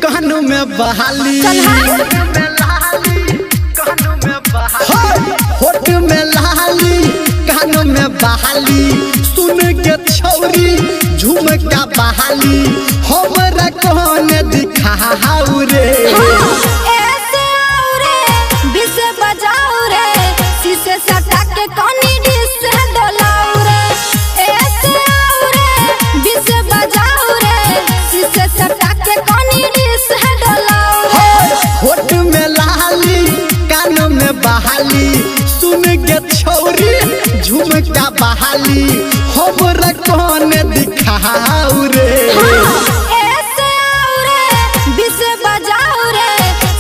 कानों में बहाली होठ में लाली कानों में बहाली सुन के छौरी झुमका बहाली हमरा कौन दिखाऊ रे ऐसे आओ रे बिसे बजाओ रे शीशे सटा के कोनी डिस डोलाओ रे ऐसे आओ रे बिसे बजाओ रे शीशे सटा के कोनी डिस डोलाओ रे होठ में लाली कानों में बहाली सुन के छौरी झुमका बहाली हमरा कौन दिखाऊ रे ऐसे आओ रे बिसे बजाओ रे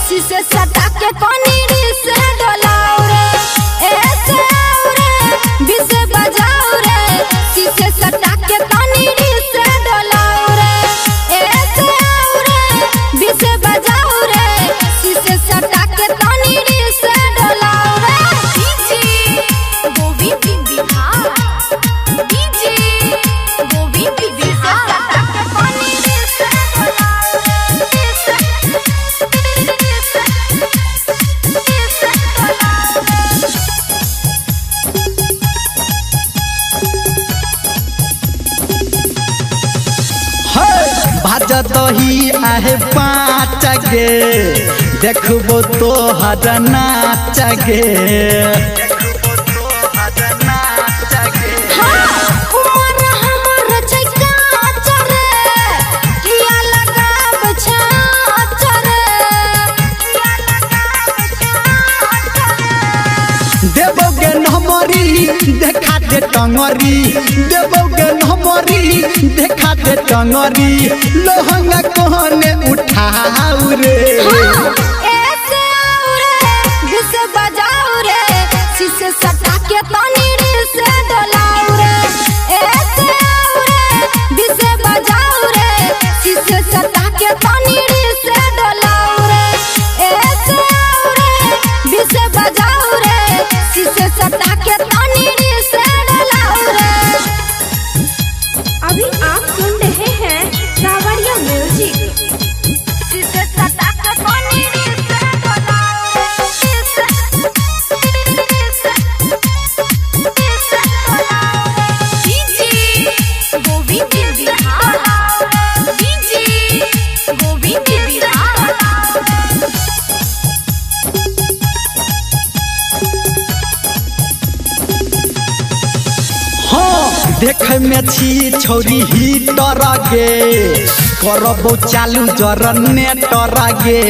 शीशे सटा के कोनी डिस डोलाओ रे ऐसे आओ रे बिसे बजाओ रे शीशे सटा के कोनी डिस डोलाओ रे ऐसे आओ रे बिसे बजाओ रे शीशे सटा के कोनी डिस डोलाओ रे डीजे गोविंद बिहार डीजे गोविंद बिहार सटा के कोनी डिस डोलाओ भाजा दही आहे पाँच गे देखबो तो हर नाच गे उमर हमर छैका चरे किया लगाब छाचरे किया लगाब छाचरे देवोगे नमरी देखा दे टंगरी देवोगे नमरी देखा दे टंगरी लोहंगा कहने उठाऊ रे ऐसे आओ रे बिसे बजाओ रे शीशे सटा के तनी डिस डोलाओ रे ऐसे आओ रे बिसे बजाओ रे शीशे सटा के तनी डिस डोलाओ रे ऐसे आओ रे बिसे बजाओ रे शीशे सटा के तनी डिस डोलाओ रे। अभी आप सुन रहे हैं सावरिया म्यूजिक। शीशे सटा के तनी डिस डोलाओ रे डीजे गोविंद बिहार डीजे गोविंद बिहार हाँ देख में छी छौरी ही गे करबो चालू जरने गे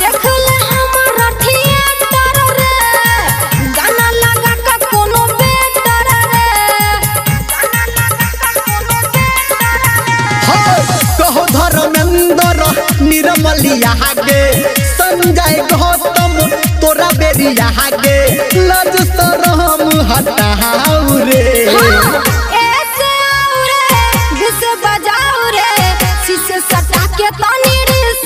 देखले हमर थिएटर रे गाना लगा के कोनो बेटर रे गाना लगा के कोनो बेटर रे कहो धर्मेंद्र निर्मलिया गे संजय गौतम तोरा बेरिया गे लज शरम हटाऊ रे ऐसे आओ रे बिसे बजाओ रे शीशे सटा के तनी डिस